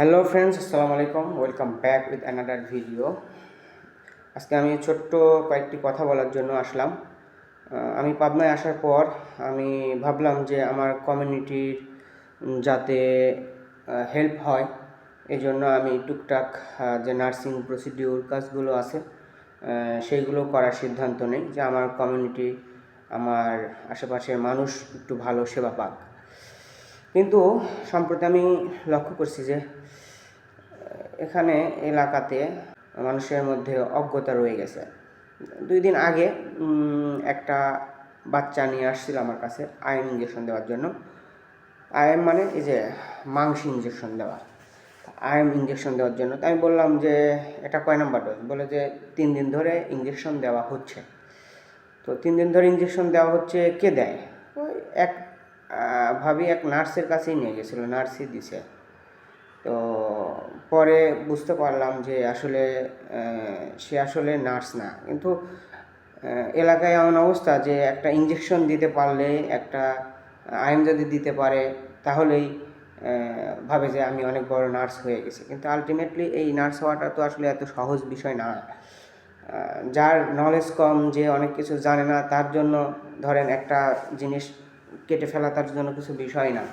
Hello friends, আসসালামু আলাইকুম। Welcome back with another video. আজকে আমি ছোট্ট কয়েকটি কথা বলার জন্য আসলাম। আমি পাবনায় আসার পর আমি ভাবলাম যে আমার কমিউনিটির যাতে হেল্প হয়, এই জন্য আমি টুকটাক যে নার্সিং প্রসিডিউর কাজগুলো আছে সেইগুলো করার সিদ্ধান্ত নেই, যে আমার কমিউনিটি, আমার আশেপাশের মানুষ একটু ভালো সেবা পাক। কিন্তু সম্প্রতি আমি লক্ষ্য করছি যে এখানে এলাকাতে মানুষের মধ্যে অজ্ঞতা রয়ে গেছে। 2 দিন আগে একটা বাচ্চা নিয়ে আসছিল আমার কাছে আইএম ইঞ্জেকশন দেওয়ার জন্য। আইএম মানে এই যে মাংস ইঞ্জেকশন দেওয়া, আইএম ইঞ্জেকশন দেওয়ার জন্য। তো আমি বললাম যে এটা কয় নাম্বার ডোজ? বলে যে 3 দিন ধরে ইঞ্জেকশন দেওয়া হচ্ছে। তো 3 দিন ধরে ইঞ্জেকশন দেওয়া হচ্ছে, কে দেয়? ওই এক ভাবি এক নার্সের কাছেই নিয়ে গেছিলো, নার্সই দিছে। তো পরে বুঝতে পারলাম যে আসলে সে আসলে নার্স না। কিন্তু এলাকায় এমন অবস্থা যে একটা ইঞ্জেকশন দিতে পারলে, একটা আইন যদি দিতে পারে, তাহলেই ভাবে যে আমি অনেক বড় নার্স হয়ে গেছি। কিন্তু আলটিমেটলি এই নার্স হওয়াটা তো আসলে এত সহজ বিষয় না। যার নলেজ কম, যে অনেক কিছু জানে না, তার জন্য ধরেন একটা জিনিস কেটে ফেলা তার জন্য কিছু বিষয় না,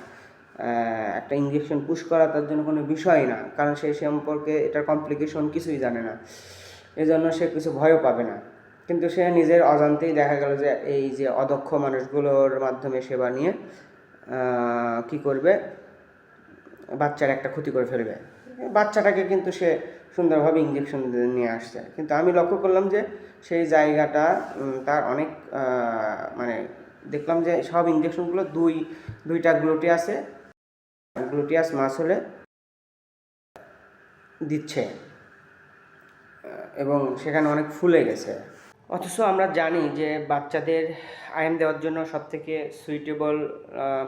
একটা ইঞ্জেকশন পুশ করা তার জন্য কোনো বিষয় না, কারণ সে সম্পর্কে এটার কমপ্লিকেশন কিছুই জানে না। এজন্য সে কিছু ভয়ও পাবে না। কিন্তু সে নিজের অজান্তেই দেখা গেল যে এই যে অদক্ষ মানুষগুলোর মাধ্যমে সেবা নিয়ে কি করবে, বাচ্চার একটা ক্ষতি করে ফেলবে। বাচ্চাটাকে কিন্তু সে সুন্দরভাবে ইঞ্জেকশন নিয়ে আসছে, কিন্তু আমি লক্ষ্য করলাম যে সেই জায়গাটা তার অনেক মানে দেখলাম যে সব ইঞ্জেকশনগুলো দুইটা গ্লুটিয়াস মাসলে দিচ্ছে, এবং সেখানে অনেক ফুলে গেছে। অথচ আমরা জানি যে বাচ্চাদের আইএম দেওয়ার জন্য সবথেকে সুইটেবল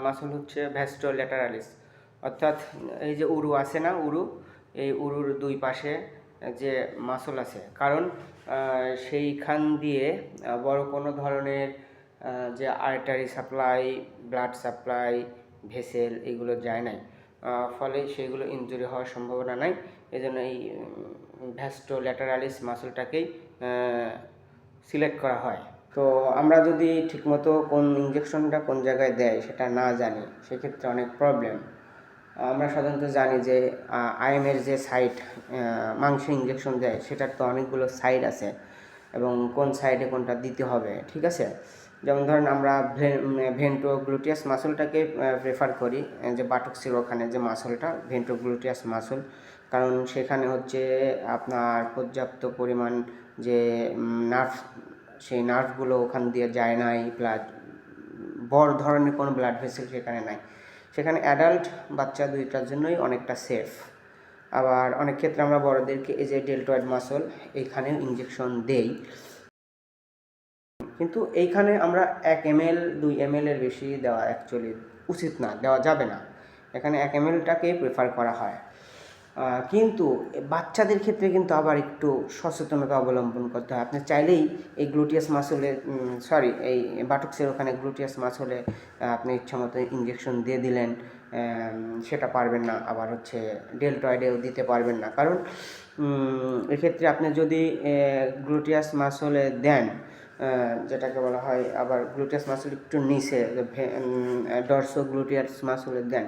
মাসল হচ্ছে ভ্যাস্টোল্যাটারালিস, অর্থাৎ এই যে উরু আছে না, এই উরুর দুই পাশে যে মাসল আছে, কারণ সেইখান দিয়ে বড় কোনো ধরনের যে artery supply, blood supply, vessel এগুলো যায় নাই, ফলে সেইগুলো ইনজুরি হওয়ার সম্ভাবনা নাই। এজন্য এই ভ্যাস্টোল্যাটারালিস মাসলটাকেই সিলেক্ট করা হয়। তো আমরা যদি ঠিকমতো কোন ইঞ্জেকশনটা কোন জায়গায় দেয় সেটা না জানি, সেক্ষেত্রে অনেক প্রবলেম। আমরা সাধারণত জানি যে আইএমের যে সাইট মাংসে ইঞ্জেকশন দেয়, সেটার তো অনেকগুলো সাইড আছে, এবং কোন সাইডে কোনটা দিতে হবে, ঠিক আছে। যেমন ধরেন আমরা ভেন্ট্রোগ্লুটিয়াস মাসলটাকে প্রেফার করি, যে বাটক্সির ওখানে যে মাসলটা ভেন্ট্রোগ্লুটিয়াস মাসল, কারণ সেখানে হচ্ছে আপনার পর্যাপ্ত পরিমাণ যে নার্ভ, সেই নার্ভগুলো ওখান দিয়ে যায় নাই, ব্লাড বড় ধরনের কোনো ব্লাড ভেসেল সেখানে নাই। সেখানে অ্যাডাল্ট বাচ্চা দুইটার জন্যই অনেকটা সেফ। আবার অনেক ক্ষেত্রে আমরা বড়দেরকে এই যে ডেল্টয়েড মাসল এইখানে ইঞ্জেকশন দেই, কিন্তু এইখানে আমরা 1 ml 2 ml এর বেশি দেওয়া অ্যাকচুয়ালি উচিত না, দেওয়া যাবে না। এখানে 1 ml-টাকেই প্রেফার করা হয়। কিন্তু বাচ্চাদের ক্ষেত্রে কিন্তু আবার একটু সচেতনতা অবলম্বন করতে হয়। আপনি চাইলেই এই গ্লুটিয়াস মাসলে এই বাটক্সের ওখানে গ্লুটিয়াস মাসলে আপনি ইচ্ছামতো ইঞ্জেকশন দিয়ে দিলেন, সেটা পারবেন না। আবার হচ্ছে ডেল্টয়েডেও দিতে পারবেন না, কারণ এক্ষেত্রে আপনি যদি গ্লুটিয়াস মাসলে দেন, যেটাকে বলা হয় আবার গ্লুটিয়াস মাসল একটু নিচে ডরসো গ্লুটিয়াস মাসলে দেন,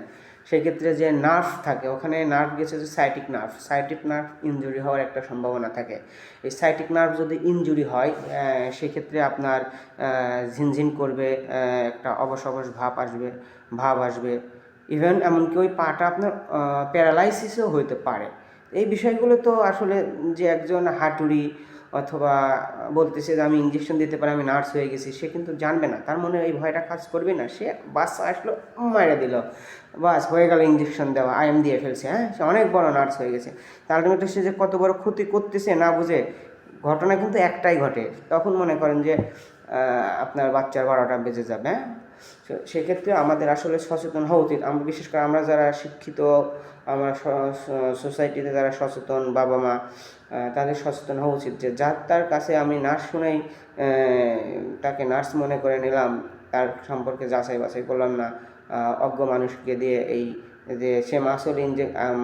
সেক্ষেত্রে যে নার্ভ থাকে ওখানে, নার্ভ গেছে যে সাইটিক নার্ভ ইনজুরি হওয়ার একটা সম্ভাবনা থাকে। এই সাইটিক নার্ভ যদি ইনজুরি হয়, সেক্ষেত্রে আপনার ঝিনঝিন করবে, একটা অবশ ভাব আসবে, ইভেন এমনকি ওই পাটা আপনার প্যারালাইসিসও হইতে পারে। এই বিষয়গুলো তো আসলে যে একজন হাতুড়ি অথবা বলতেছে যে আমি ইঞ্জেকশন দিতে পারি, আমি নার্স হয়ে গেছি, সে কিন্তু জানবে না, তার মনে এই ভয়টা কাজ করবে না। সে বাস আসলো, মারা দিল, বাস হয়ে গেল, ইঞ্জেকশন দেওয়া, আইএম দিয়ে ফেলছে, হ্যাঁ, সে অনেক বড় নার্স হয়ে গেছে। তা আলটিমেটলি সে যে কত বড় ক্ষতি করতেছে না বুঝে, ঘটনা কিন্তু একটাই ঘটে, তখন মনে করেন যে আপনার বাচ্চার 12টা বেজে যাবে। হ্যাঁ, সেক্ষেত্রে আমাদের আসলে সচেতন হওয়া উচিত। আমরা বিশেষ করে আমরা যারা শিক্ষিত, আমরা সোসাইটিতে যারা সচেতন বাবা মা, তাদের সচেতন হওয়া উচিত যে যার তার কাছে আমি নার্স শুনেই তাকে নার্স মনে করে নিলাম, তার সম্পর্কে যাচাই বাছাই করলাম না, অজ্ঞ মানুষকে দিয়ে এই যে সে মাসল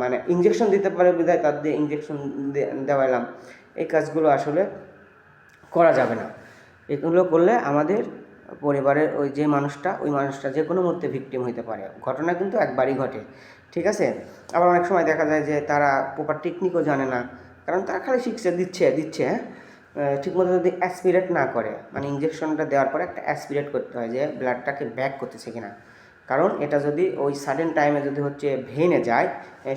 মানে ইঞ্জেকশন দিতে পারে বিধায় তার দিয়ে ইঞ্জেকশন দেওয়ালাম, এই কাজগুলো আসলে করা যাবে না। এগুলো করলে আমাদের পরিবারের ওই মানুষটা যে কোনো মুহূর্তে ভিকটিম হতে পারে। ঘটনা কিন্তু একবারই ঘটে, ঠিক আছে। আবার অনেক সময় দেখা যায় যে তারা প্রপার টেকনিকও জানে না, কারণ তারা খালি শিখছে, দিচ্ছে হ্যাঁ। ঠিকমতো যদি অ্যাসপিরেট না করে, মানে ইঞ্জেকশনটা দেওয়ার পরে একটা অ্যাসপিরেট করতে হয় যে ব্লাডটাকে ব্যাক করতেছে কিনা, কারণ এটা যদি ওই সাডেন টাইমে যদি হচ্ছে ভেনে যায়,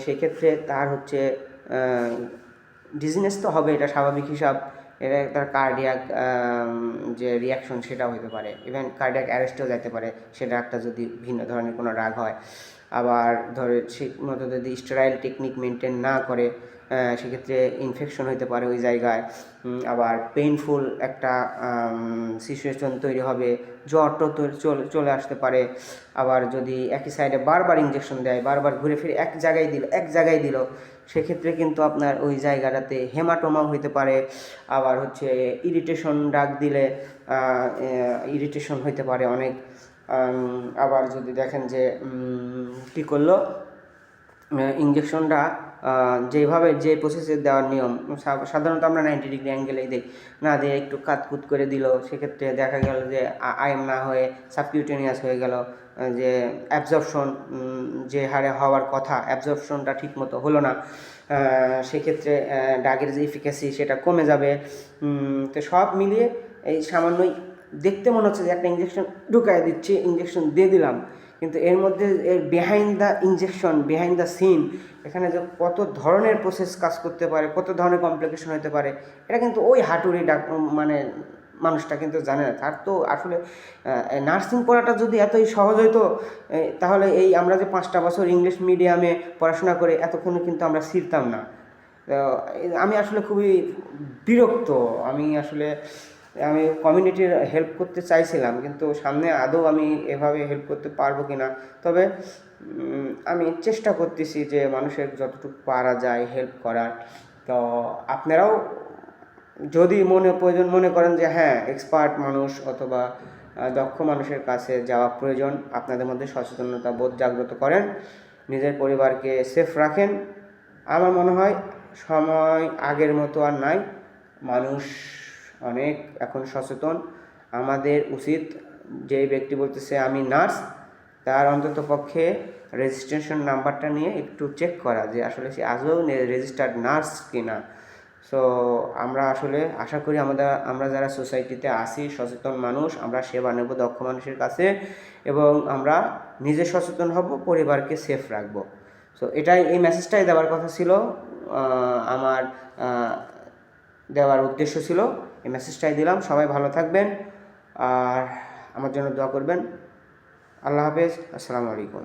সেক্ষেত্রে তার হচ্ছে ডিজিনেস তো হবে, এটা স্বাভাবিক হিসাব। এটা তার কার্ডিয়াক যে রিয়াকশন সেটাও হতে পারে, ইভেন কার্ডিয়াক অ্যারেস্টও যেতে পারে, সেটা একটা যদি ভিন্ন ধরনের কোনো রাগ হয়। আবার ধরে ঠিক মতো যদি স্টেরাইল টেকনিক মেনটেন না করে, সেক্ষেত্রে ইনফেকশন হতে পারে ওই জায়গায়। আবার পেইনফুল একটা সিচুয়েশন তৈরি হবে, জ্বরটা চলে আসতে পারে। আবার যদি একই সাইডে বারবার ইঞ্জেকশন দেয়, বারবার ঘুরে ফিরে এক জায়গায় দিল, সেক্ষেত্রে কিন্তু আপনার ওই জায়গাটাতে হেমাটোমাও হতে পারে। আবার হচ্ছে ইরিটেশন ডাক দিলে ইরিটেশন হতে পারে অনেক। আবার যদি দেখেন যে কী করলো, ইঞ্জেকশনটা যে প্রসেসে দেওয়ার নিয়ম, সাধারণত আমরা 90 ডিগ্রি অ্যাঙ্গেলেই দিই, না দিয়ে একটু কাতকুত করে দিল, সেক্ষেত্রে দেখা গেল যে আইএম না হয়ে সাবকিউটেনিয়াস হয়ে গেল, যে অ্যাবজর্পশন যে হারে হওয়ার কথা অ্যাবজর্পশনটা ঠিকমতো হলো না, সেক্ষেত্রে ড্রাগের যে ইফিকাসি সেটা কমে যাবে। তো সব মিলিয়ে এই সামান্যই দেখতে মনে হচ্ছে যে একটা ইঞ্জেকশন ঢুকায় দিচ্ছি, ইঞ্জেকশন দিয়ে দিলাম, কিন্তু এর মধ্যে এর বিহাইন্ড দ্য সিন এখানে যে কত ধরনের প্রসেস কাজ করতে পারে, কত ধরনের কমপ্লিকেশন হতে পারে, এটা কিন্তু ওই হাতুড়ি মানে মানুষটা কিন্তু জানে না। তার তো আসলে নার্সিং পড়াটা যদি এতই সহজ হতো, তাহলে এই আমরা যে 5টা বছর ইংলিশ মিডিয়ামে পড়াশোনা করে এতক্ষণে কিন্তু আমরা শিখতাম না। তো আমি আসলে খুবই বিরক্ত। আমি কমিউনিটির হেল্প করতে চাইছিলাম, কিন্তু সামনে আদৌ আমি এভাবে হেল্প করতে পারবো কি না। তবে আমি চেষ্টা করতেছি যে মানুষের যতটুকু পারা যায় হেল্প করার। তো আপনারাও যদি প্রয়োজন মনে করেন যে হ্যাঁ এক্সপার্ট মানুষ অথবা দক্ষ মানুষের কাছে যাওয়া প্রয়োজন, আপনাদের মধ্যে সচেতনতা বোধ জাগ্রত করেন, নিজের পরিবারকে সেফ রাখেন। আমার মনে হয় সময় আগের মতো আর নাই, মানুষ অনেক এখন সচেতন। আমাদের উচিত, যে ব্যক্তি বলতেছে আমি নার্স, তার অন্তত পক্ষে রেজিস্ট্রেশন নাম্বারটা নিয়ে একটু চেক করা যে আসলে সে আজও রেজিস্টার্ড নার্স কিনা। সো আমরা আসলে আশা করি আমরা যারা সোসাইটিতে আসি সচেতন মানুষ, আমরা সেবা নেব দক্ষ মানুষের কাছে, এবং আমরা নিজে সচেতন হব, পরিবারকে সেফ রাখব। সো এই মেসেজটাই দেওয়ার কথা ছিল, আমার দেওয়ার উদ্দেশ্য ছিল, এই মেসেজটাই দিলাম। সবাই ভালো থাকবেন আর আমার জন্য দোয়া করবেন। আল্লাহ হাফেজ, আসসালামু আলাইকুম।